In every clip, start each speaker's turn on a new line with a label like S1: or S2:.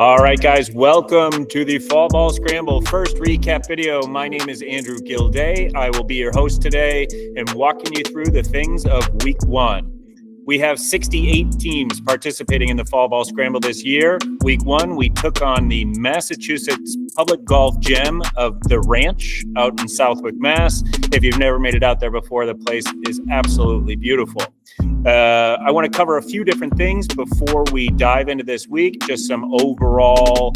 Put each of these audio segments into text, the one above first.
S1: All right, guys, welcome to the Fall Ball Scramble first recap video. My name is Andrew Gilday. I will be your host today and walking you through the things of week one. We have 68 teams participating in the Fall Ball Scramble this year. Week one, we took on the Massachusetts Public Golf Gem of the Ranch out in Southwick, Mass. If you've never made it out there before, the place is absolutely beautiful. I want to cover a few different things before we dive into this week, just some overall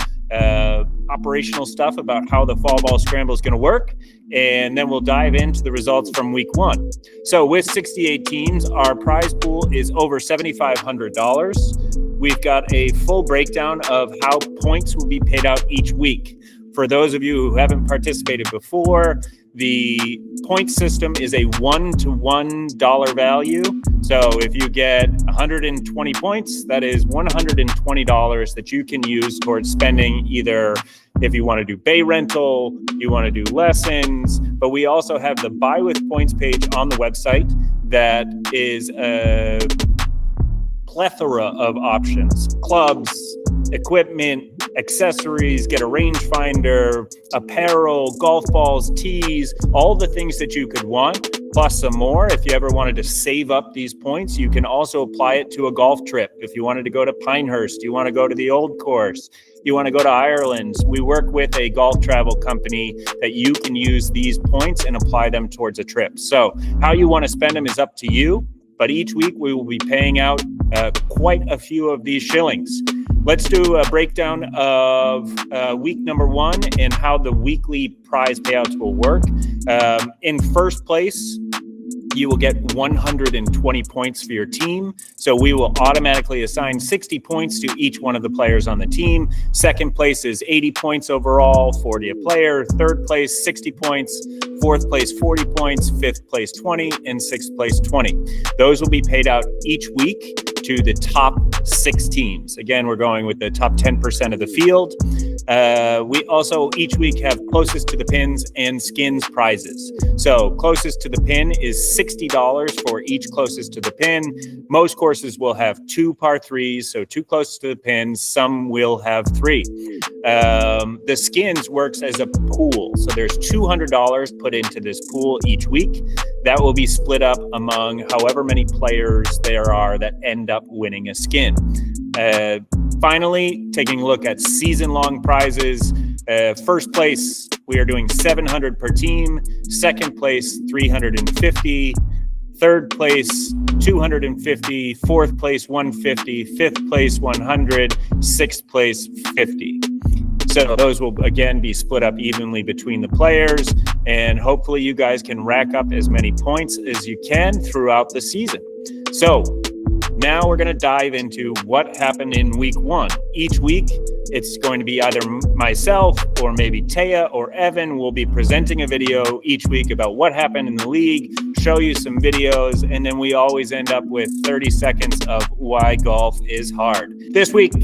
S1: operational stuff about how the Fall Ball Scramble is going to work, and then we'll dive into the results from week one. So with 68 teams, our prize pool is over $7,500. We've got a full breakdown of how points will be paid out each week. For those of you who haven't participated before, the point system is a $1 value. So if you get 120 points, that is $120 that you can use towards spending, either if you want to do bay rental, you want to do lessons, but we also have the buy with points page on the website that is a plethora of options: clubs, equipment, accessories, get a rangefinder, apparel, golf balls, tees, all the things that you could want, plus some more. If you ever wanted to save up these points, you can also apply it to a golf trip. If you wanted to go to Pinehurst, you want to go to the Old Course, you want to go to Ireland, we work with a golf travel company that you can use these points and apply them towards a trip. So how you want to spend them is up to you, but each week we will be paying out quite a few of these shillings. Let's do a breakdown of week number one and how the weekly prize payouts will work. In first place, you will get 120 points for your team. So we will automatically assign 60 points to each one of the players on the team. Second place is 80 points overall, 40 a player. Third place, 60 points. Fourth place, 40 points. Fifth place, 20. And sixth place, 20. Those will be paid out each week to the top 6 teams. Again, we're going with the top 10% of the field. We also each week have closest to the pins and skins prizes. So closest to the pin is $60 for each closest to the pin. Most courses will have 2 par 3s, so 2 closest to the pins. Some will have 3. The skins works as a pool. So there's $200 put into this pool each week. That will be split up among however many players there are that end up winning a skin. Finally, taking a look at season-long prizes. First place, we are doing $700 per team. Second place, $350. Third place, $250. Fourth place, $150. Fifth place, $100. Sixth place, $50. So those will again be split up evenly between the players, and hopefully you guys can rack up as many points as you can throughout the season. So now we're going to dive into what happened in week one. Each week, it's going to be either myself or maybe Taya or Evan will be presenting a video each week about what happened in the league, show you some videos, and then we always end up with 30 seconds of why golf is hard. This week,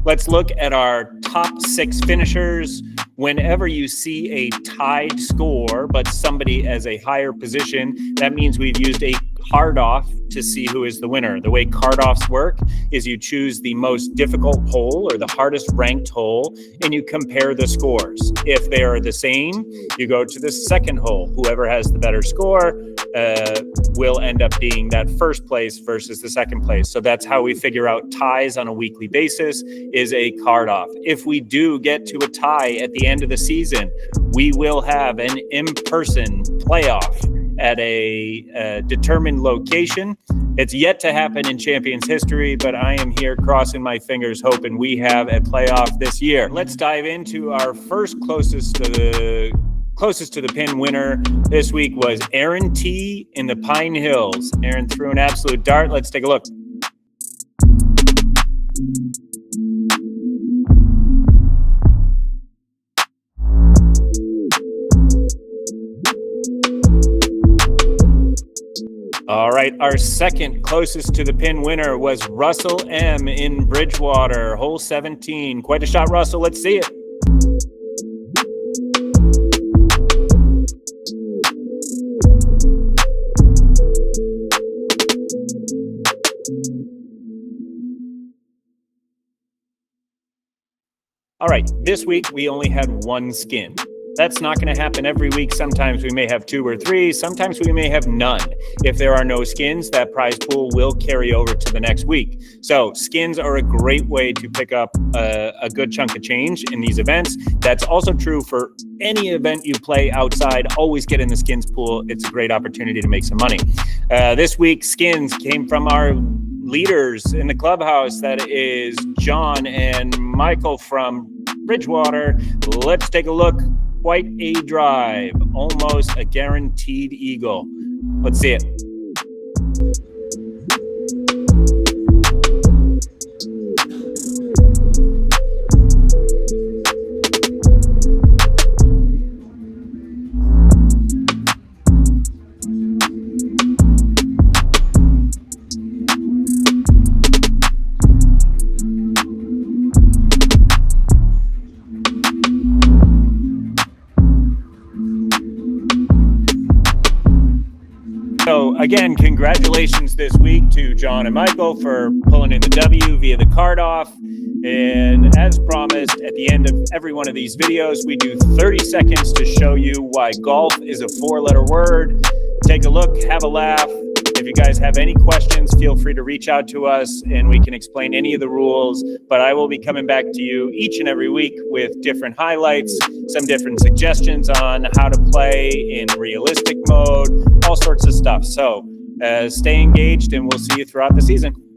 S1: let's look at our top 6 finishers. Whenever you see a tied score, but somebody as a higher position, that means we've used a card off to see who is the winner. The way card offs work is you choose the most difficult hole or the hardest ranked hole, and you compare the scores. If they are the same, you go to the second hole. Whoever has the better score will end up being that first place versus the second place. So that's how we figure out ties on a weekly basis, is a card off. If we do get to a tie at the end of the season, we will have an in-person playoff at a determined location. It's yet to happen in Champions history, but I am here crossing my fingers hoping we have a playoff this year. Let's dive into our first closest to the pin winner this week was Aaron T. in the Pine Hills. Aaron threw an absolute dart. Let's take a look. All right, our second closest to the pin winner was Russell M. in Bridgewater, hole 17. Quite a shot, Russell. Let's see it. All right, this week we only had one skin. That's not going to happen every week. Sometimes we may have 2 or 3. Sometimes we may have none. If there are no skins, that prize pool will carry over to the next week. So skins are a great way to pick up a good chunk of change in these events. That's also true for any event you play outside. Always get in the skins pool. It's a great opportunity to make some money. This week, skins came from our leaders in the clubhouse. That is John and Michael from Bridgewater. Let's take a look. Quite a drive, almost a guaranteed eagle. Let's see it. So again, congratulations this week to John and Michael for pulling in the W via the card off. And as promised, at the end of every one of these videos, we do 30 seconds to show you why golf is a 4-letter word. Take a look, have a laugh. If you guys have any questions, feel free to reach out to us and we can explain any of the rules. But I will be coming back to you each and every week with different highlights, some different suggestions on how to play in realistic mode, all sorts of stuff. So stay engaged and we'll see you throughout the season.